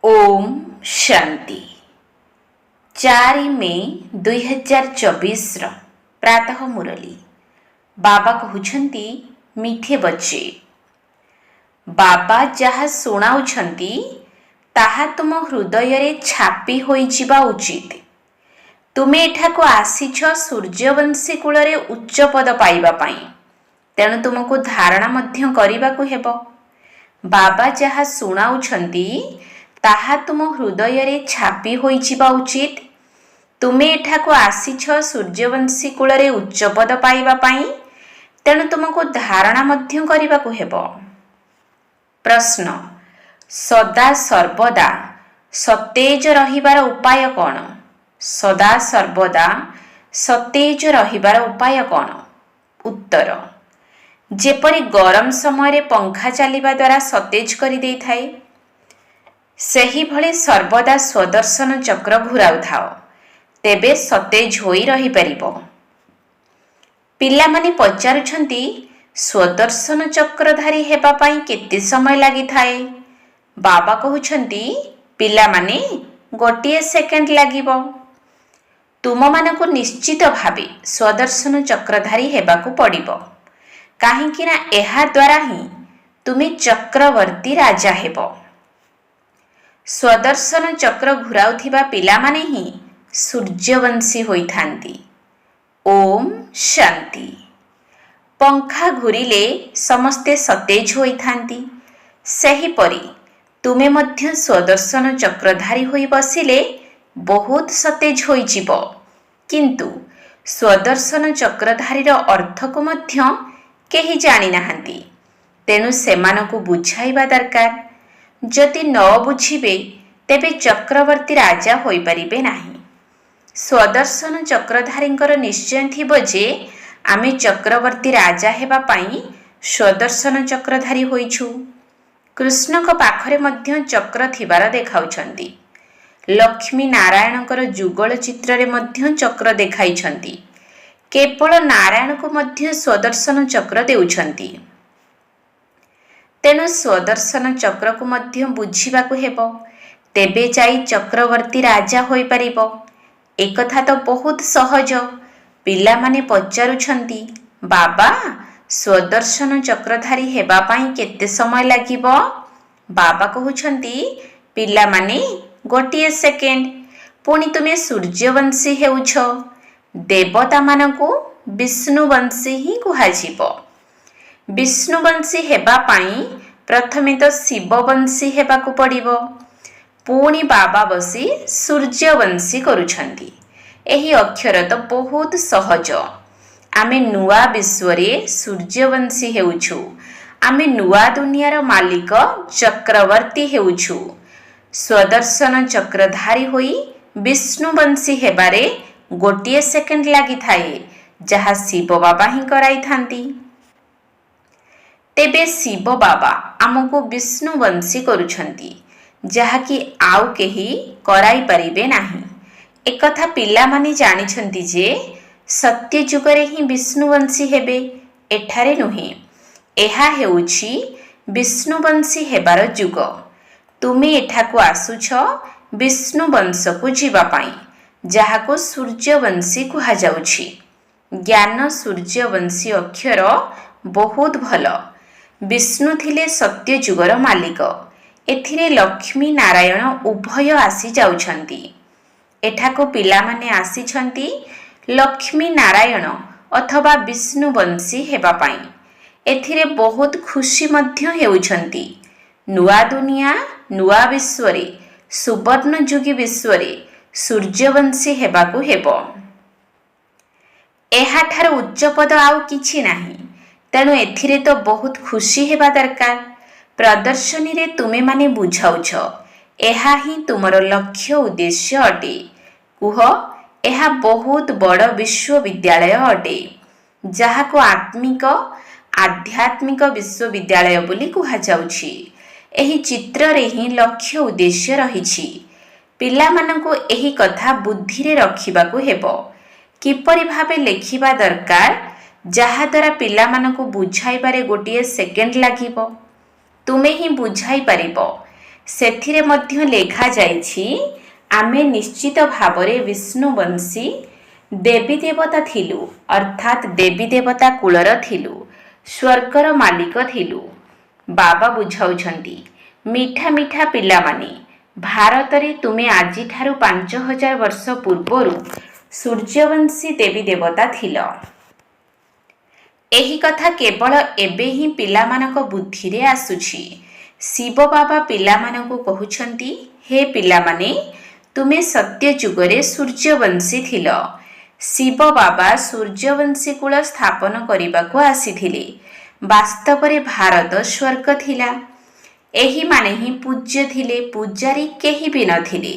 ओम शांति 4 मे 2024 प्रातः मुरली बाबा कहउछंती मीठे बच्चे बाबा जहा सुनाउछंती ताहा तुम हृदय रे छापी होई जिबा उचित। तुमे एठाको आसीछ सूर्यवंशी कूल रे उच्च पद पाइबा पाई, तेणु तुमको धारणा मध्य करिबाकु हेबो। बाबा जहा सुनाउछंती ताहा तुम हृदय रे छापी होई जिबा उचित। तुमे एठाको आसीछ सूर्यवंशी कूल रे उच्च पद पाइबा पाई, तेणु तुमको धारणा मध्य करिबाकु हेबो। प्रश्न, सदा सर्वदा सतेज रहिबार उपाय कौन? सदा सर्वदा सतेज रहिबार उपाय कौन? उत्तर, जेपरि गरम समय रे पंखा चलिबा द्वारा सतेज करि देई थाए, सही भले सर्वदा स्वदर्शन चक्र घुराउ थाओ, तेबे सतेज होई रही परिबो। पिला माने पचारुछंती स्वदर्शन चक्रधारी हेबा पाई केते समय लागि थाए? बाबा कहउछंती पिला माने गोटिए सेकेंड लागिबो। तुम मानकु निश्चित भावे स्वदर्शन चक्रधारी हेबाकु पड़िबो, काहेकि ना एहा द्वारा ही तुमे चक्रवर्ती राजा हेबो। स्वदर्शन चक्र घुराउथिबा पिला माने ही सूर्यवंशी होई थांती। ओम शांति। पंखा घुरिले समस्ते सतेज होई थांती, सही परी तुमे मध्य स्वदर्शन चक्रधारी होई बसिले बहुत सतेज होई जिवो। किंतु स्वदर्शन चक्रधारीर अर्थ को मध्य केही जानि नाहंती, तेनु सेमानकु बुझाइबा दरकार। जदि न बुझिबे तेबे चक्रवर्ती राजा होई परिबे नाही। स्वदर्शन चक्रधारींकर निश्चय थिबो जे आमे चक्रवर्ती राजा हेबा पाई स्वदर्शन चक्रधारी होइछु। कृष्णक पाखरे मध्य चक्र थिबार देखाउछंती। लक्ष्मी नारायणकर जुगल चित्र रे मध्य चक्र देखाइछंती। केवल नारायण को मध्य स्वदर्शन चक्र देउछंती। तेणु स्वदर्शन चक्र को मध्य बुझिबाकु हेबो, तेबे जाई चक्रवर्ती राजा होई परिबो। एकथा तो बहुत सहज। पिला माने पचारुछंती बाबा स्वदर्शन चक्रधारी हेबा पाई केते समय लागिबो? बाबा कहउछंती पिला माने गोटिए सेकेंड। पुणी तुमे सूर्यवंशी हेउछ। देवता मानकु विष्णुवंशी ही कुहाजिबो। विष्णुवंशी हेबा पाई प्रथमे तो शिववंशी हेबाकु पड़िबो। पुणी बाबा बसी सूर्यवंशी करुछंती। एही अक्षर तो बहुत सहज। आमे नुआ विश्व रे सूर्यवंशी हेउछु। आमे नुआ दुनियार मालिक चक्रवर्ती हेउछु। स्वदर्शन चक्रधारी होई विष्णुवंशी हेबारे गोटिए सेकेंड लागि थाए, जहा शिव बाबा ही कराई थांती। तेबे शिव बाबा आमको विष्णुवंशी करुछंती, जहा कि आउ केही कराई परिबे नाही। एकथा पिला माने जानिछंती जे सत्य जुगरे ही विष्णुवंशी हेबे, एठारे नुहे। एहा हेउछि विष्णुवंशी हेबार जुग। तुमे एठाको आसुछ विष्णुवंश को जीवा पाई, जहाको सूर्यवंशी कुहा जाउछि। ज्ञान सूर्यवंशी अक्षर बहुत भल। विष्णु थिले सत्य जुगर मालिक। एथिरे लक्ष्मी नारायण उभय आसी जाउछंती। एठाको पिला माने आसीछंती लक्ष्मी नारायण अथवा विष्णुवंशी हेबा पाई। एथिरे बहुत खुशी मध्य हेउछंती। नुआ दुनिया नुआ विश्व रे सुवर्ण जुगी विश्व रे सूर्यवंशी हेबाकु हेबो। एहाठार उच्च पद आउ किछि नाही, तेणु एथिरे तो बहुत खुशी हेबा दरकार। प्रदर्शनी रे तुमे माने बुझाउछ, एहा ही तुमर लक्ष्य उद्देश्य अटे। कुह, एहा बहुत बड़ विश्वविद्यालय अटे, जहाको आत्मिक आध्यात्मिक विश्वविद्यालय बोली कुहा जाउछि। एही चित्र रे ही लक्ष्य उद्देश्य रहिछि। पिला माननको एही कथा बुद्धि रे रखिबाकु हेबो। किपरि भाबे लेखिबा दरकार, जहा द्वारा पिला माननको बुझाइबारे गोटिए सेकेंड लागिबो। तुमे ही बुझाई परिबो। ସେଥିରେ ମଧ୍ୟ ଲେଖାଯାଇଛି ଆମେ ନିଶ୍ଚିତ ଭାବରେ ବିଷ୍ଣୁବଂଶୀ ଦେବୀ ଦେବତା ଥିଲୁ, ଅର୍ଥାତ୍ ଦେବୀ ଦେବତା କୂଳର ଥିଲୁ, ସ୍ୱର୍ଗର ମାଲିକ ଥିଲୁ। ବାବା ବୁଝାଉଛନ୍ତି, ମିଠା ମିଠା ପିଲାମାନେ, ଭାରତରେ ତୁମେ ଆଜିଠାରୁ 5000 ବର୍ଷ ପୂର୍ବରୁ ସୂର୍ଯ୍ୟବଂଶୀ ଦେବୀ ଦେବତା ଥିଲ। ଏହି କଥା କେବଳ ଏବେ ହିଁ ପିଲାମାନଙ୍କ ବୁଦ୍ଧିରେ ଆସୁଛି। ଶିବ ବାବା ପିଲାମାନଙ୍କୁ କହୁଛନ୍ତି, ହେ ପିଲାମାନେ, ତୁମେ ସତ୍ୟ ଯୁଗରେ ସୂର୍ଯ୍ୟବଂଶୀ ଥିଲ। ଶିବ ବାବା ସୂର୍ଯ୍ୟବଂଶୀ କୂଳ ସ୍ଥାପନ କରିବାକୁ ଆସିଥିଲେ। ବାସ୍ତବରେ ଭାରତ ସ୍ୱର୍ଗ ଥିଲା। ଏହିମାନେ ହିଁ ପୂଜ୍ୟ ଥିଲେ। ପୂଜାରୀ କେହି ବି ନଥିଲେ।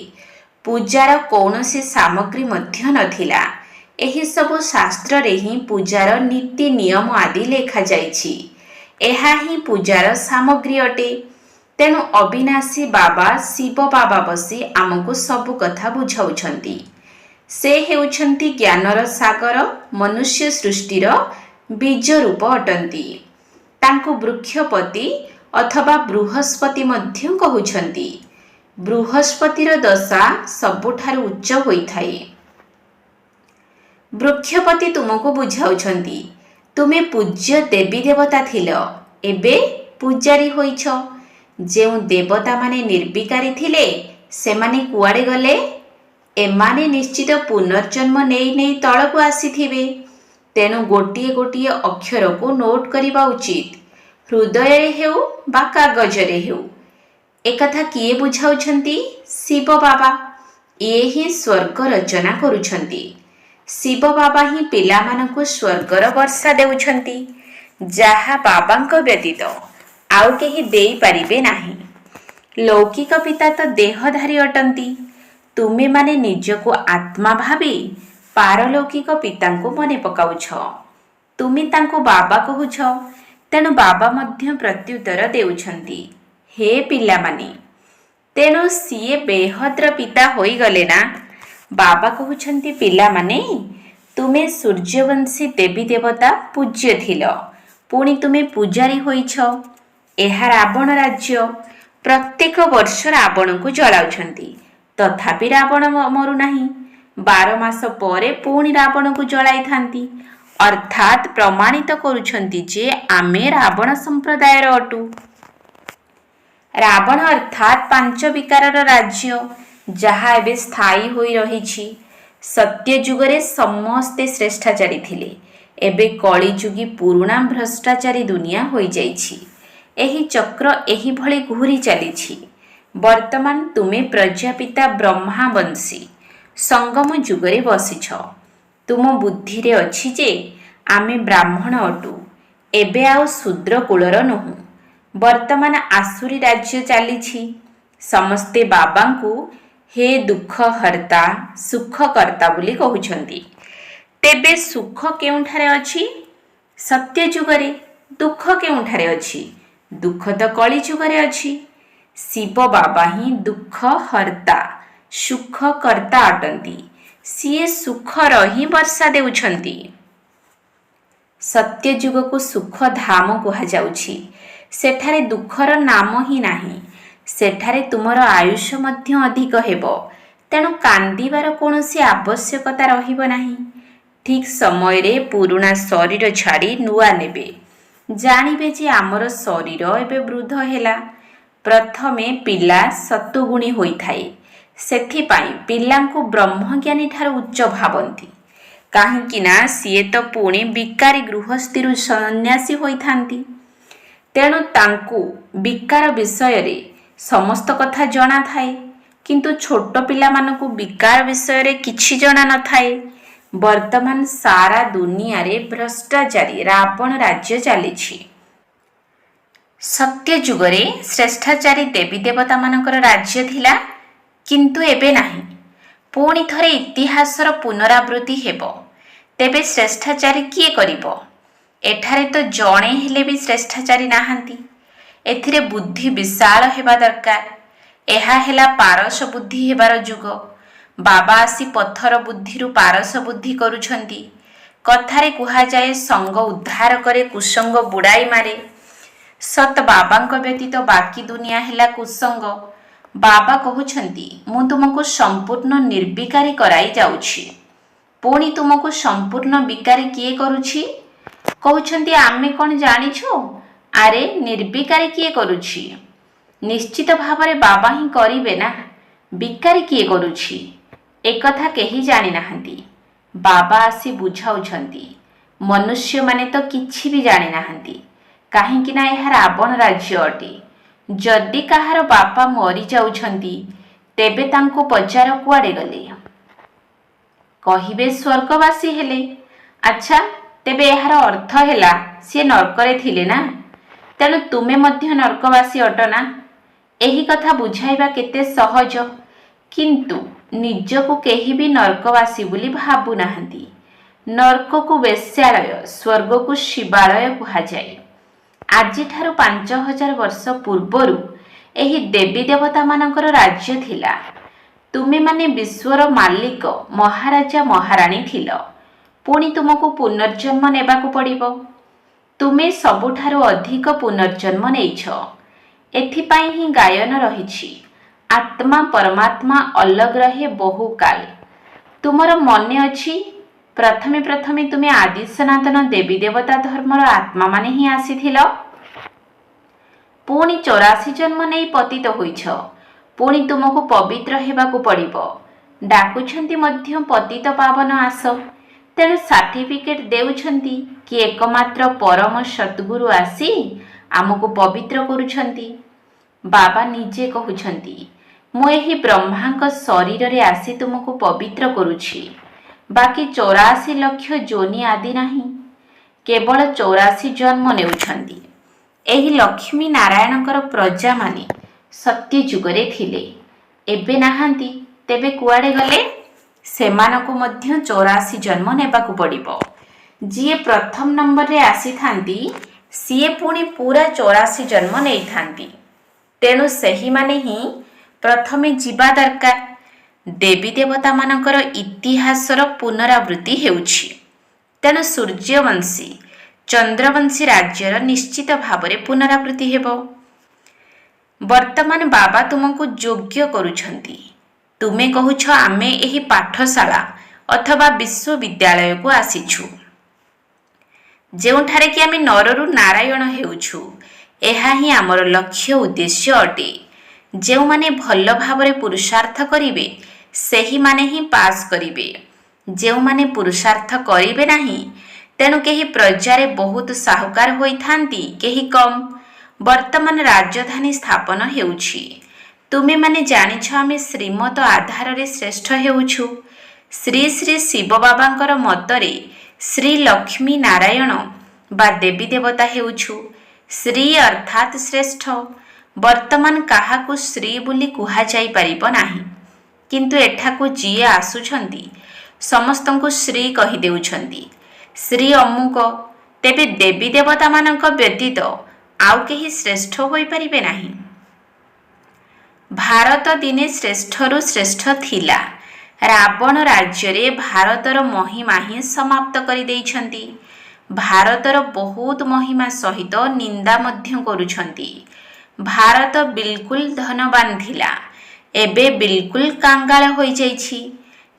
ପୂଜାର କୌଣସି ସାମଗ୍ରୀ ମଧ୍ୟ ନଥିଲା। ଏହିସବୁ ଶାସ୍ତ୍ରରେ ହିଁ ପୂଜାର ନୀତି ନିୟମ ଆଦି ଲେଖାଯାଇଛି। ଏହା ହିଁ ପୂଜାର ସାମଗ୍ରୀ ଅଟେ। ତେଣୁ ଅବିନାଶୀ ବାବା ଶିବ ବାବା ବସି ଆମକୁ ସବୁ କଥା ବୁଝାଉଛନ୍ତି। ସେ ହେଉଛନ୍ତି ଜ୍ଞାନର ସାଗର, ମନୁଷ୍ୟ ସୃଷ୍ଟିର ବୀଜ ରୂପ ଅଟନ୍ତି। ତାଙ୍କୁ ବୃକ୍ଷପତି ଅଥବା ବୃହସ୍ପତି ମଧ୍ୟ କହୁଛନ୍ତି। ବୃହସ୍ପତିର ଦଶା ସବୁଠାରୁ ଉଚ୍ଚ ହୋଇଥାଏ। ବୃକ୍ଷପତି ତୁମକୁ ବୁଝାଉଛନ୍ତି, ତୁମେ ପୂଜ୍ୟ ଦେବୀ ଦେବତା ଥିଲ, ଏବେ ପୂଜାରୀ ହୋଇଛ। ଯେଉଁ ଦେବତାମାନେ ନିର୍ବିକାରୀ ଥିଲେ ସେମାନେ କୁଆଡ଼େ ଗଲେ? ଏମାନେ ନିଶ୍ଚିତ ପୁନର୍ଜନ୍ମ ନେଇ ନେଇ ତଳକୁ ଆସିଥିବେ। ତେଣୁ ଗୋଟିଏ ଗୋଟିଏ ଅକ୍ଷରକୁ ନୋଟ୍ କରିବା ଉଚିତ, ହୃଦୟରେ ହେଉ ବା କାଗଜରେ ହେଉ। ଏକଥା କିଏ ବୁଝାଉଛନ୍ତି? ଶିବ ବାବା। ଇଏ ହିଁ ସ୍ୱର୍ଗ ରଚନା କରୁଛନ୍ତି। ଶିବ ବାବା ହିଁ ପିଲାମାନଙ୍କୁ ସ୍ୱର୍ଗର ବର୍ଷା ଦେଉଛନ୍ତି, ଯାହା ବାବାଙ୍କ ବ୍ୟତୀତ ଆଉ କେହି ଦେଇପାରିବେ ନାହିଁ। ଲୌକିକ ପିତା ତ ଦେହଧାରୀ ଅଟନ୍ତି। ତୁମେମାନେ ନିଜକୁ ଆତ୍ମା ଭାବି ପାରଲୌକିକ ପିତାଙ୍କୁ ମନେ ପକାଉଛ। ତୁମେ ତାଙ୍କୁ ବାବା କହୁଛ। ତେଣୁ ବାବା ମଧ୍ୟ ପ୍ରତ୍ୟୁତ୍ତର ଦେଉଛନ୍ତି, ହେ ପିଲାମାନେ, ତେଣୁ ସିଏ ବେହଦ୍ର ପିତା ହୋଇଗଲେ ନା। ବାବା କହୁଛନ୍ତି, ପିଲାମାନେ, ତୁମେ ସୂର୍ଯ୍ୟବଂଶୀ ଦେବୀ ଦେବତା ପୂଜ୍ୟ ଥିଲ, ପୁଣି ତୁମେ ପୂଜାରୀ ହୋଇଛ। ଏହା ରାବଣ ରାଜ୍ୟ। ପ୍ରତ୍ୟେକ ବର୍ଷ ରାବଣଙ୍କୁ ଜଳାଉଛନ୍ତି, ତଥାପି ରାବଣ ମରୁନାହିଁ। 12 ମାସ ପରେ ପୁଣି ରାବଣକୁ ଜଳାଇଥାନ୍ତି, ଅର୍ଥାତ୍ ପ୍ରମାଣିତ କରୁଛନ୍ତି ଯେ ଆମେ ରାବଣ ସମ୍ପ୍ରଦାୟର ଅଟୁ। ରାବଣ ଅର୍ଥାତ୍ 5 ବିକାରର ରାଜ୍ୟ, ଯାହା ଏବେ ସ୍ଥାୟୀ ହୋଇ ରହିଛି। ସତ୍ୟ ଯୁଗରେ ସମସ୍ତେ ଶ୍ରେଷ୍ଠାଚାରୀ ଥିଲେ। ଏବେ କଳିଯୁଗୀ ପୁରୁଣା ଭ୍ରଷ୍ଟାଚାରୀ ଦୁନିଆ ହୋଇଯାଇଛି। ଏହି ଚକ୍ର ଏହିଭଳି ଘୂରି ଚାଲିଛି। ବର୍ତ୍ତମାନ ତୁମେ ପ୍ରଜାପିତା ବ୍ରହ୍ମାବଂଶୀ ସଙ୍ଗମ ଯୁଗରେ ବସିଛ। ତୁମ ବୁଦ୍ଧିରେ ଅଛି ଯେ ଆମେ ବ୍ରାହ୍ମଣ ଅଟୁ, ଏବେ ଆଉ ଶୂଦ୍ର କୁଳର ନୁହଁ। ବର୍ତ୍ତମାନ ଆସୁରୀ ରାଜ୍ୟ ଚାଲିଛି। ସମସ୍ତେ ବାବାଙ୍କୁ ହେ ଦୁଃଖ ହର୍ତ୍ତା, ସୁଖ କର୍ତ୍ତା ବୋଲି କହୁଛନ୍ତି। ତେବେ ସୁଖ କେଉଁଠାରେ ଅଛି? ସତ୍ୟ ଯୁଗରେ। ଦୁଃଖ କେଉଁଠାରେ ଅଛି? ଦୁଃଖ ତ କଳି ଯୁଗରେ ଅଛି। ଶିବ ବାବା ହିଁ ଦୁଃଖ ହର୍ତ୍ତା, ସୁଖ କର୍ତ୍ତା ଅଟନ୍ତି। ସିଏ ସୁଖର ହିଁ ବର୍ଷା ଦେଉଛନ୍ତି। ସତ୍ୟ ଯୁଗକୁ ସୁଖ ଧାମ କୁହାଯାଉଛି। ସେଠାରେ ଦୁଃଖର ନାମ ହିଁ ନାହିଁ। ସେଠାରେ ତୁମର ଆୟୁଷ ମଧ୍ୟ ଅଧିକ ହେବ। ତେଣୁ କାନ୍ଦିବାର କୌଣସି ଆବଶ୍ୟକତା ରହିବ ନାହିଁ। ଠିକ୍ ସମୟରେ ପୁରୁଣା ଶରୀର ଛାଡ଼ି ନୂଆ ନେବେ। ଜାଣିବେ ଯେ ଆମର ଶରୀର ଏବେ ବୃଦ୍ଧ ହେଲା। ପ୍ରଥମେ ପିଲା ସତୁଗୁଣୀ ହୋଇଥାଏ। ସେଥିପାଇଁ ପିଲାଙ୍କୁ ବ୍ରହ୍ମଜ୍ଞାନୀ ଠାରୁ ଉଚ୍ଚ ଭାବନ୍ତି। କାହିଁକି ନା ସିଏ ତ ପୁଣି ବିକାରୀ ଗୃହସ୍ଥିରୁ ସନ୍ନ୍ୟାସୀ ହୋଇଥାନ୍ତି। ତେଣୁ ତାଙ୍କୁ ବିକାର ବିଷୟରେ ସମସ୍ତ କଥା ଜଣାଥାଏ। କିନ୍ତୁ ଛୋଟ ପିଲାମାନଙ୍କୁ ବିକାର ବିଷୟରେ କିଛି ଜଣା ନଥାଏ। ବର୍ତ୍ତମାନ ସାରା ଦୁନିଆରେ ଭ୍ରଷ୍ଟାଚାରୀ ରାବଣ ରାଜ୍ୟ ଚାଲିଛି। ସତ୍ୟ ଯୁଗରେ ଶ୍ରେଷ୍ଠାଚାରୀ ଦେବୀ ଦେବତାମାନଙ୍କର ରାଜ୍ୟ ଥିଲା, କିନ୍ତୁ ଏବେ ନାହିଁ। ପୁଣି ଥରେ ଇତିହାସର ପୁନରାବୃତ୍ତି ହେବ। ତେବେ ଶ୍ରେଷ୍ଠାଚାରୀ କିଏ କରିବ? ଏଠାରେ ତ ଜଣେ ହେଲେ ବି ଶ୍ରେଷ୍ଠାଚାରୀ ନାହାନ୍ତି। ଏଥିରେ ବୁଦ୍ଧି ବିଶାଳ ହେବା ଦରକାର। ଏହା ହେଲା ପାରସ ବୁଦ୍ଧି ହେବାର ଯୁଗ। ବାବା ଆସି ପଥର ବୁଦ୍ଧିରୁ ପାରସ ବୁଦ୍ଧି କରୁଛନ୍ତି। କଥାରେ କୁହାଯାଏ, ସଙ୍ଗ ଉଦ୍ଧାର କରେ, କୁସଙ୍ଗ ବୁଡ଼ାଇ ମାରେ। ସତ୍ ବାବାଙ୍କ ବ୍ୟତୀତ ବାକି ଦୁନିଆ ହେଲା କୁସଙ୍ଗ। ବାବା କହୁଛନ୍ତି ମୁଁ ତୁମକୁ ସମ୍ପୂର୍ଣ୍ଣ ନିର୍ବିକାରୀ କରାଇ ଯାଉଛି। ପୁଣି ତୁମକୁ ସମ୍ପୂର୍ଣ୍ଣ ବିକାରୀ କିଏ କରୁଛି? କହୁଛନ୍ତି ଆମେ କ'ଣ ଜାଣିଛୁ? ଆରେ ନିର୍ବିକାରୀ କିଏ କରୁଛି? ନିଶ୍ଚିତ ଭାବରେ ବାବା ହିଁ କରିବେ ନା। ବିକାରୀ କିଏ କରୁଛି ଏକଥା କେହି ଜାଣିନାହାନ୍ତି। ବାବା ଆସି ବୁଝାଉଛନ୍ତି। ମନୁଷ୍ୟମାନେ ତ କିଛି ବି ଜାଣିନାହାନ୍ତି, କାହିଁକି ନା ଏହା ରାବଣ ରାଜ୍ୟ ଅଟେ। ଯଦି କାହାର ବାପା ମରିଯାଉଛନ୍ତି ତେବେ ତାଙ୍କୁ ପଚାର କୁଆଡ଼େ ଗଲେ? କହିବେ ସ୍ୱର୍ଗବାସୀ ହେଲେ। ଆଚ୍ଛା, ତେବେ ଏହାର ଅର୍ଥ ହେଲା ସିଏ ନର୍କରେ ଥିଲେ ନା, ତେଣୁ ତୁମେ ମଧ୍ୟ ନର୍କବାସୀ ଅଟ ନା। ଏହି କଥା ବୁଝାଇବା କେତେ ସହଜ, କିନ୍ତୁ ନିଜକୁ କେହି ବି ନର୍କବାସୀ ବୋଲି ଭାବୁନାହାନ୍ତି। ନର୍କକୁ ବେଶ୍ୟାଳୟ, ସ୍ୱର୍ଗକୁ ଶିବାଳୟ କୁହାଯାଏ। ଆଜିଠାରୁ 5000 ବର୍ଷ ପୂର୍ବରୁ ଏହି ଦେବୀ ଦେବତାମାନଙ୍କର ରାଜ୍ୟ ଥିଲା। ତୁମେମାନେ ବିଶ୍ୱର ମାଲିକ, ମହାରାଜା ମହାରାଣୀ ଥିଲ। ପୁଣି ତୁମକୁ ପୁନର୍ଜନ୍ମ ନେବାକୁ ପଡ଼ିବ। ତୁମେ ସବୁଠାରୁ ଅଧିକ ପୁନର୍ଜନ୍ମ ନେଇଛ। ଏଥିପାଇଁ ହିଁ ଗାୟନ ରହିଛି, ଆତ୍ମା ପରମାତ୍ମା ଅଲଗ ରହେ ବହୁକାଳ। ତୁମର ମନେ ଅଛି, ପ୍ରଥମେ ପ୍ରଥମେ ତୁମେ ଆଦି ସନାତନ ଦେବୀ ଦେବତା ଧର୍ମର ଆତ୍ମାମାନେ ହିଁ ଆସିଥିଲ। ପୁଣି 84 ଜନ୍ମ ନେଇ ପତିତ ହୋଇଛ। ପୁଣି ତୁମକୁ ପବିତ୍ର ହେବାକୁ ପଡ଼ିବ। ଡାକୁଛନ୍ତି ମଧ୍ୟ ପତିତ ପାବନ ଆସ। ତେଣୁ ସାର୍ଟିଫିକେଟ୍ ଦେଉଛନ୍ତି କି ଏକମାତ୍ର ପରମ ସଦ୍ଗୁରୁ ଆସି ଆମକୁ ପବିତ୍ର କରୁଛନ୍ତି। ବାବା ନିଜେ କହୁଛନ୍ତି ମୁଁ ଏହି ବ୍ରହ୍ମାଙ୍କ ଶରୀରରେ ଆସି ତୁମକୁ ପବିତ୍ର କରୁଛି। ବାକି 84 ଲକ୍ଷ ଯୋନି ଆଦି ନାହିଁ, କେବଳ 84 ଜନ୍ମ ନେଉଛନ୍ତି। ଏହି ଲକ୍ଷ୍ମୀ ନାରାୟଣଙ୍କର ପ୍ରଜାମାନେ ସତ୍ୟ ଯୁଗରେ ଥିଲେ, ଏବେ ନାହାନ୍ତି। ତେବେ କୁଆଡ଼େ ଗଲେ? ସେମାନଙ୍କୁ ମଧ୍ୟ 84 ଜନ୍ମ ନେବାକୁ ପଡ଼ିବ। ଯିଏ ପ୍ରଥମ ନମ୍ବରରେ ଆସିଥାନ୍ତି ସିଏ ପୁଣି ପୁରା 84 ଜନ୍ମ ନେଇଥାନ୍ତି। ତେଣୁ ସେହିମାନେ ହିଁ ପ୍ରଥମେ ଯିବା ଦରକାର। ଦେବୀ ଦେବତାମାନଙ୍କର ଇତିହାସର ପୁନରାବୃତ୍ତି ହେଉଛି। ତେଣୁ ସୂର୍ଯ୍ୟବଂଶୀ, ଚନ୍ଦ୍ରବଂଶୀ ରାଜ୍ୟର ନିଶ୍ଚିତ ଭାବରେ ପୁନରାବୃତ୍ତି ହେବ। ବର୍ତ୍ତମାନ ବାବା ତୁମକୁ ଯୋଗ୍ୟ କରୁଛନ୍ତି। ତୁମେ କହୁଛ ଆମେ ଏହି ପାଠଶାଳା ଅଥବା ବିଶ୍ୱବିଦ୍ୟାଳୟକୁ ଆସିଛୁ, ଯେଉଁଠାରେ କି ଆମେ ନରରୁ ନାରାୟଣ ହେଉଛୁ। ଏହା ହିଁ ଆମର ଲକ୍ଷ୍ୟ ଉଦ୍ଦେଶ୍ୟ ଅଟେ। ଯେଉଁମାନେ ଭଲ ଭାବରେ ପୁରୁଷାର୍ଥ କରିବେ ସେହିମାନେ ହିଁ ପାସ୍ କରିବେ। ଯେଉଁମାନେ ପୁରୁଷାର୍ଥ କରିବେ ନାହିଁ, ତେଣୁ କେହି ପ୍ରଜାରେ ବହୁତ ସାହୁକାର ହୋଇଥାନ୍ତି, କେହି କମ୍। ବର୍ତ୍ତମାନ ରାଜଧାନୀ ସ୍ଥାପନ ହେଉଛି। ତୁମେମାନେ ଜାଣିଛ ଆମେ ଶ୍ରୀମତ ଆଧାରରେ ଶ୍ରେଷ୍ଠ ହେଉଛୁ। ଶ୍ରୀ ଶ୍ରୀ ଶିବ ବାବାଙ୍କର ମତରେ ଶ୍ରୀ ଲକ୍ଷ୍ମୀ ନାରାୟଣ ବା ଦେବୀ ଦେବତା ହେଉଛୁ। ଶ୍ରୀ ଅର୍ଥାତ୍ ଶ୍ରେଷ୍ଠ। ବର୍ତ୍ତମାନ କାହାକୁ ଶ୍ରୀ ବୋଲି କୁହାଯାଇପାରିବ ନାହିଁ, କିନ୍ତୁ ଏଠାକୁ ଯିଏ ଆସୁଛନ୍ତି ସମସ୍ତଙ୍କୁ ଶ୍ରୀ କହିଦେଉଛନ୍ତି। ଶ୍ରୀ ଅମୁକ। ତେବେ ଦେବୀ ଦେବତାମାନଙ୍କ ବ୍ୟତୀତ ଆଉ କେହି ଶ୍ରେଷ୍ଠ ହୋଇପାରିବେ ନାହିଁ। ଭାରତ ଦିନେ ଶ୍ରେଷ୍ଠରୁ ଶ୍ରେଷ୍ଠ ଥିଲା। ରାବଣ ରାଜ୍ୟରେ ଭାରତର ମହିମା ହିଁ ସମାପ୍ତ କରିଦେଇଛନ୍ତି। ଭାରତର ବହୁତ ମହିମା ସହିତ ନିନ୍ଦା ମଧ୍ୟ କରୁଛନ୍ତି। ଭାରତ ବିଲକୁଲ ଧନବାନ ଥିଲା, ଏବେ ବିଲକୁଲ କାଙ୍ଗାଳ ହୋଇଯାଇଛି।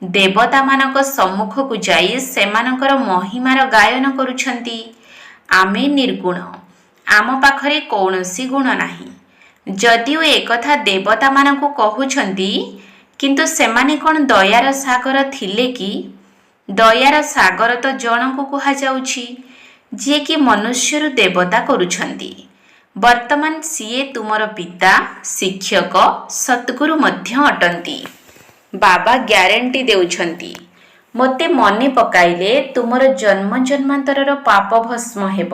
ଦେବତାମାନଙ୍କ ସମ୍ମୁଖକୁ ଯାଇ ସେମାନଙ୍କର ମହିମାର ଗାୟନ କରୁଛନ୍ତି। ଆମେ ନିର୍ଗୁଣ, ଆମ ପାଖରେ କୌଣସି ଗୁଣ ନାହିଁ। ଯଦିଓ ଏକଥା ଦେବତାମାନଙ୍କୁ କହୁଛନ୍ତି, କିନ୍ତୁ ସେମାନେ କ'ଣ ଦୟାର ସାଗର ଥିଲେ କି? ଦୟାର ସାଗର ତ ଜଣକୁ କୁହାଯାଉଛି, ଯିଏକି ମନୁଷ୍ୟରୁ ଦେବତା କରୁଛନ୍ତି। ବର୍ତ୍ତମାନ ସିଏ ତୁମର ପିତା, ଶିକ୍ଷକ, ସଦ୍ଗୁରୁ ମଧ୍ୟ ଅଟନ୍ତି। ବାବା ଗ୍ୟାରେଣ୍ଟି ଦେଉଛନ୍ତି, ମୋତେ ମନେ ପକାଇଲେ ତୁମର ଜନ୍ମ ଜନ୍ମାନ୍ତରର ପାପ ଭସ୍ମ ହେବ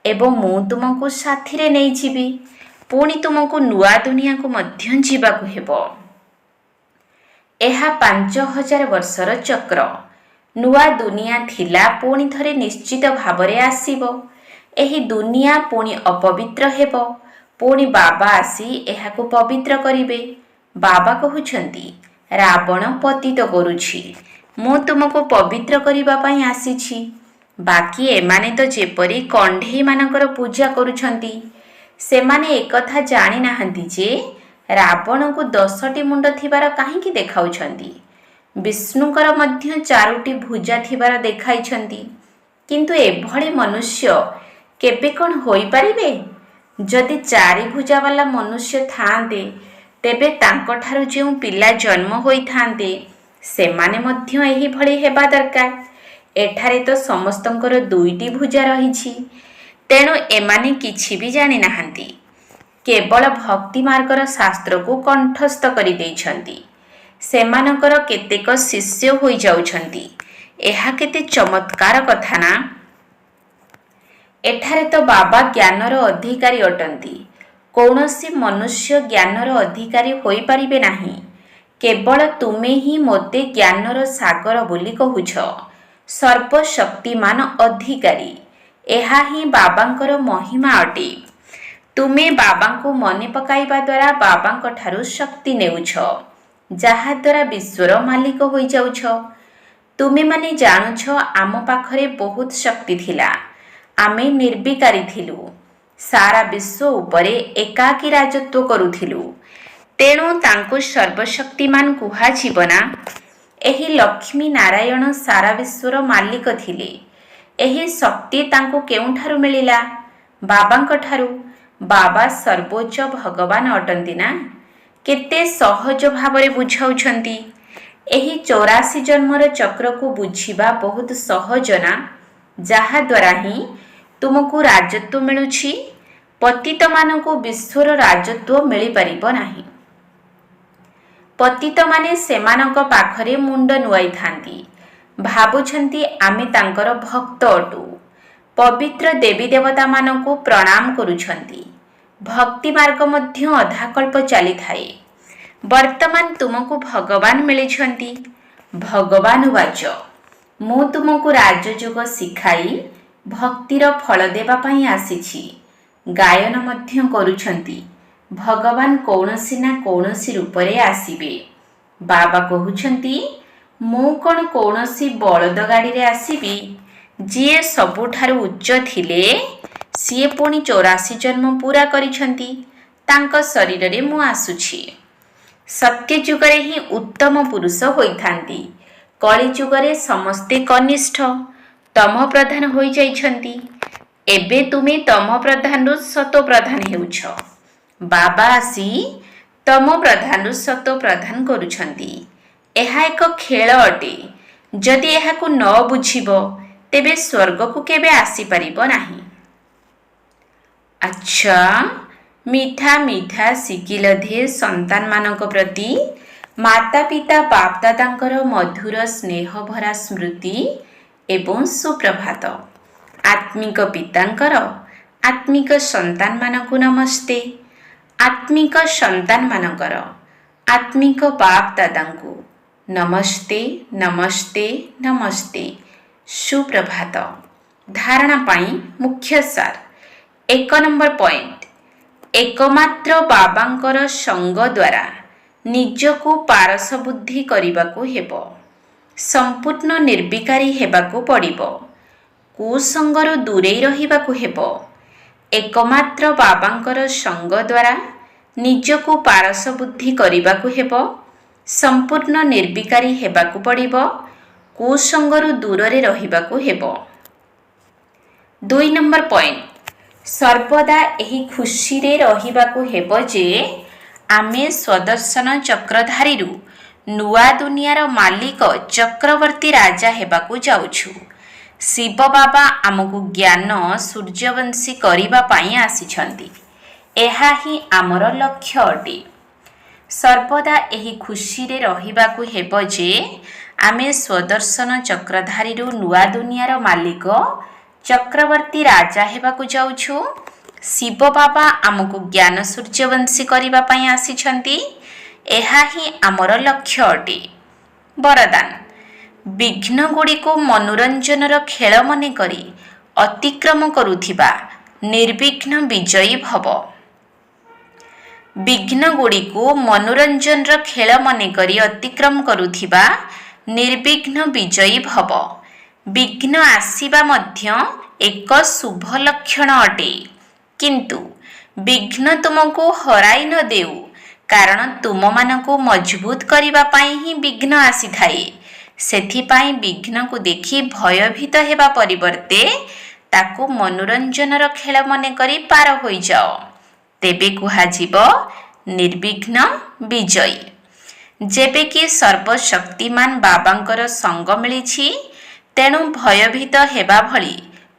ଏବଂ ମୁଁ ତୁମକୁ ସାଥିରେ ନେଇଯିବି। ପୁଣି ତୁମକୁ ନୂଆ ଦୁନିଆକୁ ମଧ୍ୟ ଯିବାକୁ ହେବ। ଏହା 5000 ବର୍ଷର ଚକ୍ର। ନୂଆ ଦୁନିଆ ଥିଲା, ପୁଣି ଥରେ ନିଶ୍ଚିତ ଭାବରେ ଆସିବ। ଏହି ଦୁନିଆ ପୁଣି ଅପବିତ୍ର ହେବ। ପୁଣି ବାବା ଆସି ଏହାକୁ ପବିତ୍ର କରିବେ। ବାବା କହୁଛନ୍ତି ରାବଣ ପତିତ କରୁଛି, ମୁଁ ତୁମକୁ ପବିତ୍ର କରିବା ପାଇଁ ଆସିଛି। ବାକି ଏମାନେ ତ ଯେପରି କଣ୍ଢେଇମାନଙ୍କର ପୂଜା କରୁଛନ୍ତି। ସେମାନେ ଏକଥା ଜାଣିନାହାନ୍ତି ଯେ ରାବଣକୁ 10ଟି ମୁଣ୍ଡ ଥିବାର କାହିଁକି ଦେଖାଉଛନ୍ତି? ବିଷ୍ଣୁଙ୍କର ମଧ୍ୟ 4ଟି ଭୁଜା ଥିବାର ଦେଖାଇଛନ୍ତି। କିନ୍ତୁ ଏଭଳି ମନୁଷ୍ୟ କେବେ କ'ଣ ହୋଇପାରିବେ? ଯଦି 4 ଭୁଜା ବାଲା ମନୁଷ୍ୟ ଥାଆନ୍ତେ, ତେବେ ତାଙ୍କଠାରୁ ଯେଉଁ ପିଲା ଜନ୍ମ ହୋଇଥାନ୍ତେ ସେମାନେ ମଧ୍ୟ ଏହିଭଳି ହେବା ଦରକାର। ଏଠାରେ ତ ସମସ୍ତଙ୍କର 2ଟି ଭୁଜା ରହିଛି। ତେଣୁ ଏମାନେ କିଛି ବି ଜାଣିନାହାନ୍ତି, କେବଳ ଭକ୍ତି ମାର୍ଗର ଶାସ୍ତ୍ରକୁ କଣ୍ଠସ୍ଥ କରିଦେଇଛନ୍ତି। ସେମାନଙ୍କର କେତେକ ଶିଷ୍ୟ ହୋଇଯାଉଛନ୍ତି। ଏହା କେତେ ଚମତ୍କାର କଥା ନା? ଏଠାରେ ତ ବାବା ଜ୍ଞାନର ଅଧିକାରୀ ଅଟନ୍ତି। କୌଣସି ମନୁଷ୍ୟ ଜ୍ଞାନର ଅଧିକାରୀ ହୋଇପାରିବେ ନାହିଁ। କେବଳ ତୁମେ ହିଁ ମୋତେ ଜ୍ଞାନର ସାଗର ବୋଲି କହୁଛ, ସର୍ବଶକ୍ତିମାନ ଅଧିକାରୀ। ଏହା ହିଁ ବାବାଙ୍କର ମହିମା ଅଟେ। ତୁମେ ବାବାଙ୍କୁ ମନେ ପକାଇବା ଦ୍ୱାରା ବାବାଙ୍କ ଠାରୁ ଶକ୍ତି ନେଉଛ, ଯାହାଦ୍ୱାରା ବିଶ୍ୱର ମାଲିକ ହୋଇଯାଉଛ। ତୁମେମାନେ ଜାଣୁଛ ଆମ ପାଖରେ ବହୁତ ଶକ୍ତି ଥିଲା। ଆମେ ନିର୍ବିକାରୀ ଥିଲୁ। ସାରା ବିଶ୍ୱ ଉପରେ ଏକାକୀ ରାଜତ୍ୱ କରୁଥିଲୁ। ତେଣୁ ତାଙ୍କୁ ସର୍ବଶକ୍ତିମାନ କୁହାଯିବ ନା? ଏହି ଲକ୍ଷ୍ମୀ ନାରାୟଣ ସାରା ବିଶ୍ୱର ମାଲିକ ଥିଲେ। ଏହି ଶକ୍ତି ତାଙ୍କୁ କେଉଁଠାରୁ ମିଳିଲା? ବାବାଙ୍କ ଠାରୁ। ବାବା ସର୍ବୋଚ୍ଚ ଭଗବାନ ଅଟନ୍ତି ନା? କେତେ ସହଜ ଭାବରେ ବୁଝାଉଛନ୍ତି। ଏହି 84 ଜନ୍ମର ଚକ୍ରକୁ ବୁଝିବା ବହୁତ ସହଜ ନା? ଯାହାଦ୍ୱାରା ହିଁ ତୁମକୁ ରାଜତ୍ୱ ମିଳୁଛି। ପତିତମାନଙ୍କୁ ବିଶ୍ୱର ରାଜତ୍ୱ ମିଳିପାରିବ ନାହିଁ। ପତିତମାନେ ସେମାନଙ୍କ ପାଖରେ ମୁଣ୍ଡ ନୁଆଇଥାନ୍ତି, ଭାବୁଛନ୍ତି ଆମେ ତାଙ୍କର ଭକ୍ତ ଅଟୁ। ପବିତ୍ର ଦେବୀ ଦେବତାମାନଙ୍କୁ ପ୍ରଣାମ କରୁଛନ୍ତି। ଭକ୍ତି ମାର୍ଗ ମଧ୍ୟ ଅଧାକଳ୍ପ ଚାଲିଥାଏ। ବର୍ତ୍ତମାନ ତୁମକୁ ଭଗବାନ ମିଳିଛନ୍ତି। ଭଗବାନ ବାଚ, ମୁଁ ତୁମକୁ ରାଜଯୋଗ ଶିଖାଇ ଭକ୍ତିର ଫଳ ଦେବା ପାଇଁ ଆସିଛି। ଗାୟନ ମଧ୍ୟ କରୁଛନ୍ତି, ଭଗବାନ କୌଣସି ନା କୌଣସି ରୂପରେ ଆସିବେ। ବାବା କହୁଛନ୍ତି, ମୁଁ କ'ଣ କୌଣସି ବଳଦ ଗାଡ଼ିରେ ଆସିବି? ଯିଏ ସବୁଠାରୁ ଉଚ୍ଚ ଥିଲେ, ସିଏ ପୁଣି 84 ଜନ୍ମ ପୂରା କରିଛନ୍ତି। ତାଙ୍କ ଶରୀରରେ ମୁଁ ଆସୁଛି। ସତ୍ୟଯୁଗରେ ହିଁ ଉତ୍ତମ ପୁରୁଷ ହୋଇଥାନ୍ତି। କଳିଯୁଗରେ ସମସ୍ତେ କନିଷ୍ଠ ତମ ପ୍ରଧାନ ହୋଇଯାଇଛନ୍ତି। ଏବେ ତୁମେ ତମ ପ୍ରଧାନରୁ ସତ ପ୍ରଧାନ ହେଉଛ। ବାବା ଆସି ତମ ପ୍ରଧାନରୁ ସତ ପ୍ରଧାନ କରୁଛନ୍ତି। ଏହା ଏକ ଖେଳ ଅଟେ। ଯଦି ଏହାକୁ ନ ବୁଝିବ, ତେବେ ସ୍ୱର୍ଗକୁ କେବେ ଆସିପାରିବ ନାହିଁ। ଆଚ୍ଛା, ମିଠା ମିଠା ଶିଖିଲ ଧେ ସନ୍ତାନମାନଙ୍କ ପ୍ରତି ମାତା ପିତା ବାପଦାଦାଙ୍କର ମଧୁର ସ୍ନେହ ଭରା ସ୍ମୃତି ଏବଂ ସୁପ୍ରଭାତ। ଆତ୍ମିକ ପିତାଙ୍କର ଆତ୍ମିକ ସନ୍ତାନମାନଙ୍କୁ ନମସ୍ତେ। ଆତ୍ମିକ ସନ୍ତାନମାନଙ୍କର ଆତ୍ମିକ ବାପଦାଦାଙ୍କୁ ନମସ୍ତେ ନମସ୍ତେ ନମସ୍ତେ। ସୁପ୍ରଭାତ। ଧାରଣା ପାଇଁ ମୁଖ୍ୟ ସାର। 1 ନମ୍ବର ପଏଣ୍ଟ, ଏକମାତ୍ର ବାବାଙ୍କର ସଙ୍ଗ ଦ୍ୱାରା ନିଜକୁ ପାରସ ବୁଦ୍ଧି କରିବାକୁ ହେବ। ସମ୍ପୂର୍ଣ୍ଣ ନିର୍ବିକାରୀ ହେବାକୁ ପଡ଼ିବ। କୁସଙ୍ଗରୁ ଦୂରେଇ ରହିବାକୁ ହେବ। ଏକମାତ୍ର ବାବାଙ୍କର ସଙ୍ଗ ଦ୍ୱାରା ନିଜକୁ ପାରସ ବୁଦ୍ଧି କରିବାକୁ ହେବ। ସମ୍ପୂର୍ଣ୍ଣ ନିର୍ବିକାରୀ ହେବାକୁ ପଡ଼ିବ। କୁସଙ୍ଗରୁ ଦୂରରେ ରହିବାକୁ ହେବ। 2 ନମ୍ବର ପଏଣ୍ଟ, ସର୍ବଦା ଏହି ଖୁସିରେ ରହିବାକୁ ହେବ ଯେ ଆମେ ସ୍ୱଦର୍ଶନ ଚକ୍ରଧାରୀରୁ ନୂଆ ଦୁନିଆର ମାଲିକ ଚକ୍ରବର୍ତ୍ତୀ ରାଜା ହେବାକୁ ଯାଉଛୁ। ଶିବ ବାବା ଆମକୁ ଜ୍ଞାନ ସୂର୍ଯ୍ୟବଂଶୀ କରିବା ପାଇଁ ଆସିଛନ୍ତି। ଏହା ହିଁ ଆମର ଲକ୍ଷ୍ୟ ଅଟେ। ସର୍ବଦା ଏହି ଖୁସିରେ ରହିବାକୁ ହେବ ଯେ ଆମେ ସ୍ୱଦର୍ଶନ ଚକ୍ରଧାରୀରୁ ନୂଆ ଦୁନିଆର ମାଲିକ ଚକ୍ରବର୍ତ୍ତୀ ରାଜା ହେବାକୁ ଯାଉଛୁ। ଶିବ ବାବା ଆମକୁ ଜ୍ଞାନ ସୂର୍ଯ୍ୟବଂଶୀ କରିବା ପାଇଁ ଆସିଛନ୍ତି। ଏହା ହିଁ ଆମର ଲକ୍ଷ୍ୟ ଅଟେ। ବରଦାନ, ବିଘ୍ନ ଗୁଡ଼ିକୁ ମନୋରଞ୍ଜନର ଖେଳ ମନେକରି ଅତିକ୍ରମ କରୁଥିବା ନିର୍ବିଘ୍ନ ବିଜୟୀ ଭବ। ବିଘ୍ନ ଗୁଡ଼ିକୁ ମନୋରଞ୍ଜନର ଖେଳ ମନେକରି ଅତିକ୍ରମ କରୁଥିବା ନିର୍ବିଘ୍ନ ବିଜୟୀ ଭବ। ବିଘ୍ନ ଆସିବା ମଧ୍ୟ ଏକ ଶୁଭ ଲକ୍ଷଣ ଅଟେ। କିନ୍ତୁ ବିଘ୍ନ ତୁମକୁ ହରାଇ ନ ଦେଉ, କାରଣ ତୁମମାନଙ୍କୁ ମଜବୁତ କରିବା ପାଇଁ ହିଁ ବିଘ୍ନ ଆସିଥାଏ। ସେଥିପାଇଁ ବିଘ୍ନକୁ ଦେଖି ଭୟଭୀତ ହେବା ପରିବର୍ତ୍ତେ ତାକୁ ମନୋରଞ୍ଜନର ଖେଳ ମନେକରି ପାର ହୋଇଯାଅ। ତେବେ କୁହାଯିବ ନିର୍ବିଘ୍ନ ବିଜୟୀ। ଯେବେ କି ସର୍ବଶକ୍ତିମାନ ବାବାଙ୍କର ସଙ୍ଗ ମିଳିଛି, ତେଣୁ ଭୟଭୀତ ହେବା ଭଳି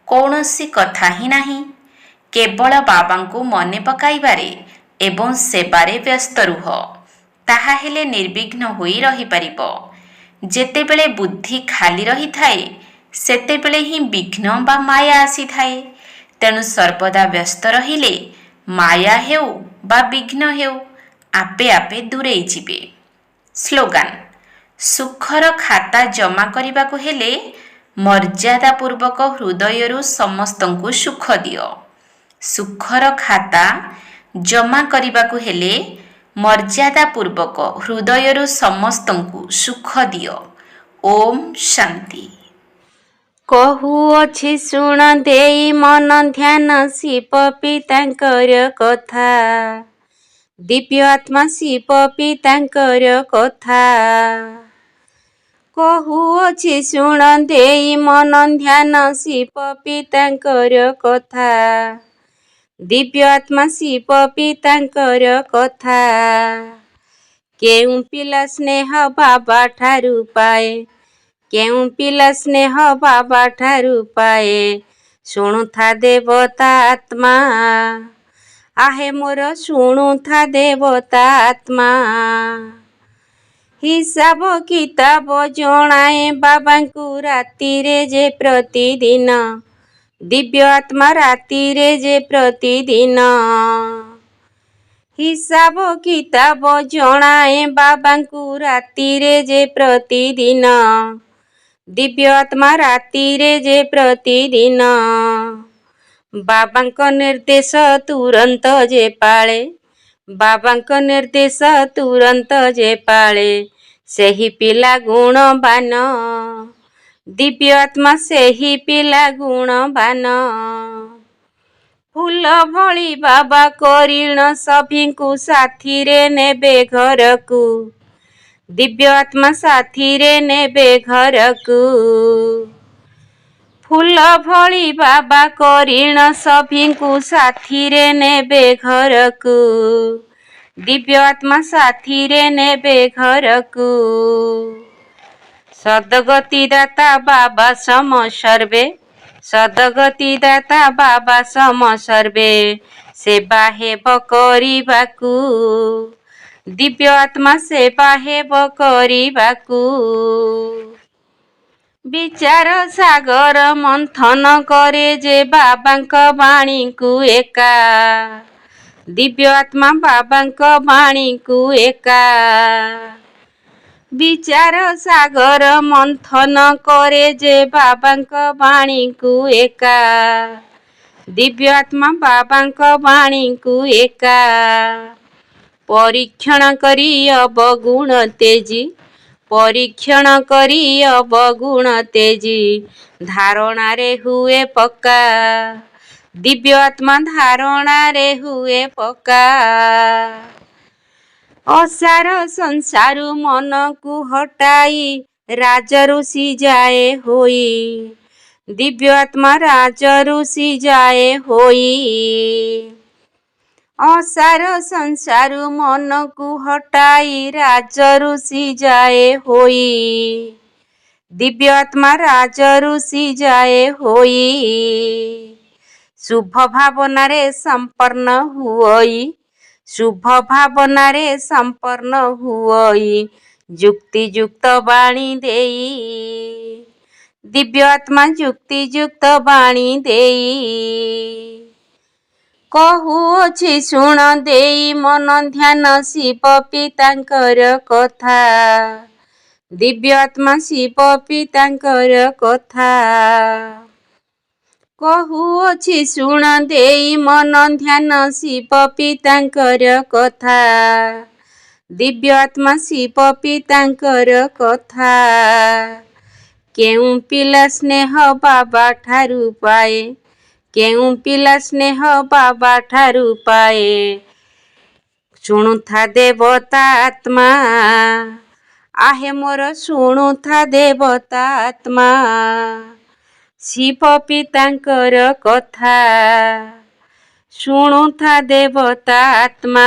କୌଣସି କଥା ହିଁ ନାହିଁ। କେବଳ ବାବାଙ୍କୁ ମନେ ପକାଇବାରେ ଏବଂ ସେବାରେ ବ୍ୟସ୍ତ ରୁହ, ତାହା ହେଲେ ନିର୍ବିଘ୍ନ ହୋଇ ରହିପାରିବ। ଯେତେବେଳେ ବୁଦ୍ଧି ଖାଲି ରହିଥାଏ, ସେତେବେଳେ ହିଁ ବିଘ୍ନ ବା ମାୟା ଆସିଥାଏ। ତେଣୁ ସର୍ବଦା ବ୍ୟସ୍ତ ରହିଲେ ମାୟା ହେଉ ବା ବିଘ୍ନ ହେଉ ଆପେ ଆପେ ଦୂରେଇ ଯିବେ। ସ୍ଲୋଗାନ: ସୁଖର ଖାତା ଜମା କରିବାକୁ ହେଲେ ମର୍ଯ୍ୟାଦା ପୂର୍ବକ ହୃଦୟରୁ ସମସ୍ତଙ୍କୁ ସୁଖ ଦିଅ। ସୁଖର ଖାତା ଜମା କରିବାକୁ ହେଲେ ମର୍ଯ୍ୟାଦା ପୂର୍ବକ ହୃଦୟରୁ ସମସ୍ତଙ୍କୁ ସୁଖ ଦିଅ। ଓମ୍ ଶାନ୍ତି। କହୁଅଛି ଶୁଣ ଦେଇ ମନ ଧ୍ୟାନ ଶିବ ପିତାଙ୍କର କଥା, ଦିବ୍ୟ ଆତ୍ମା ଶିବ ପିତାଙ୍କର କଥା। କହୁଅଛି ଶୁଣ ଦେଇ ମନ ଧ୍ୟାନ ଶିବ ପିତାଙ୍କର କଥା, ଦିବ୍ୟ ଆତ୍ମା ଶିବ ପିତାଙ୍କର କଥା। କେଉଁ ପିଲା ସ୍ନେହ ବାବା ଠାରୁ ପାଏ, କେଉଁ ପିଲା ସ୍ନେହ ବାବା ଠାରୁ ପାଏ, ଶୁଣୁଥା ଦେବତା ଆତ୍ମା, ଆହେ ମୋର ଶୁଣୁଥା ଦେବତା ଆତ୍ମା। ହିସାବ କିତାବ ଜଣାଏ ବାବାଙ୍କୁ ରାତିରେ ଯେ ପ୍ରତିଦିନ, ଦିବ୍ୟ ଆତ୍ମା ରାତିରେ ଯେ ପ୍ରତିଦିନ। ହିସାବ କିତାବ ଜଣାଏ ବାବାଙ୍କୁ ରାତିରେ ଯେ ପ୍ରତିଦିନ, ଦିବ୍ୟ ଆତ୍ମା ରାତିରେ ଯେ ପ୍ରତିଦିନ। ବାବାଙ୍କ ନିର୍ଦ୍ଦେଶ ତୁରନ୍ତ ଯେ ପାଳେ, ବାବାଙ୍କ ନିର୍ଦ୍ଦେଶ ତୁରନ୍ତ ଯେ ପାଳେ, ସେହି ପିଲା ଗୁଣବାନ, ଦିବ୍ୟ ଆତ୍ମା ସେହି ପିଲା ଗୁଣବାନ। ଫୁଲ ଭଳି ବାବା କରିଣ ସଭିଙ୍କୁ ସାଥିରେ ନେବେ ଘରକୁ, ଦିବ୍ୟ ଆତ୍ମା ସାଥିରେ ନେବେ ଘରକୁ। ଫୁଲ ଭଳି ବାବା କରିଣ ସଭିଙ୍କୁ ସାଥିରେ ନେବେ ଘରକୁ, ଦିବ୍ୟ ଆତ୍ମା ସାଥିରେ ନେବେ ଘରକୁ। ସଦ୍ଗତି ଦାତା ବାବା ସମ ସର୍ବେ, ସଦ୍ଗତି ଦାତା ବାବା ସମ ସର୍ବେ, ସେବା ହେବ କରିବାକୁ, ଦିବ୍ୟ ଆତ୍ମା ସେବା ହେବ କରିବାକୁ। ବିଚାର ସାଗର ମନ୍ଥନ କରେ ଯେ ବାବାଙ୍କ ବାଣୀକୁ ଏକା, ଦିବ୍ୟ ଆତ୍ମା ବାବାଙ୍କ ବାଣୀକୁ ଏକା। ବିଚାର ସାଗର ମନ୍ଥନ କରେ ଯେ ବାବାଙ୍କ ବାଣୀକୁ ଏକା, ଦିବ୍ୟ ଆତ୍ମା ବାବାଙ୍କ ବାଣୀକୁ ଏକା। ପରୀକ୍ଷଣ କରି ଅବଗୁଣ ତେଜି, ପରୀକ୍ଷଣ କରି ଅବଗୁଣ ତେଜି, ଧାରଣାରେ ହୁଏ ପକ୍କା, ଦିବ୍ୟ ଆତ୍ମା ଧାରଣାରେ ହୁଏ ପକ୍କା। ଅସାର ସଂସାରୁ ମନକୁ ହଟାଇ ରାଜଋଷି ଯାଏ ହୋଇ, ଦିବ୍ୟ ଆତ୍ମା ରାଜଋଷି ଯାଏ ହୋଇ। ଅସାର ସଂସାରୁ ମନକୁ ହଟାଇ ରାଜଋଷି ଯାଏ ହୋଇ, ଦିବ୍ୟ ଆତ୍ମା ରାଜଋଷି ଯାଏ ହୋଇ। ଶୁଭ ଭାବନାରେ ସମ୍ପନ୍ନ ହୁଅଇ, ଶୁଭ ଭାବନାରେ ସମ୍ପନ୍ନ ହୁଅଇ, ଯୁକ୍ତିଯୁକ୍ତ ବାଣୀ ଦେଇ, ଦିବ୍ୟ ଆତ୍ମା ଯୁକ୍ତିଯୁକ୍ତ ବାଣୀ ଦେଇ। କହୁଅଛି ଶୁଣ ଦେଇ ମନ ଧ୍ୟାନ ଶିବ ପିତାଙ୍କର କଥା, ଦିବ୍ୟ ଆତ୍ମା ଶିବ ପିତାଙ୍କର କଥା। କହୁଅଛି ଶୁଣ ଦେଇ ମନ ଧ୍ୟାନ ଶିବ ପିତାଙ୍କର କଥା, ଦିବ୍ୟ ଆତ୍ମା ଶିବ ପିତାଙ୍କର କଥା। କେଉଁ ପିଲା ସ୍ନେହ ବାବା ଠାରୁ ପାଏ, କେଉଁ ପିଲା ସ୍ନେହ ବାବା ଠାରୁ ପାଏ, ଶୁଣୁଥା ଦେବତା ଆତ୍ମା, ଆହେ ମୋର ଶୁଣୁଥା ଦେବତା ଆତ୍ମା, ଶିବ ପିତାଙ୍କର କଥା, ଶୁଣୁଥା ଦେବତା ଆତ୍ମା।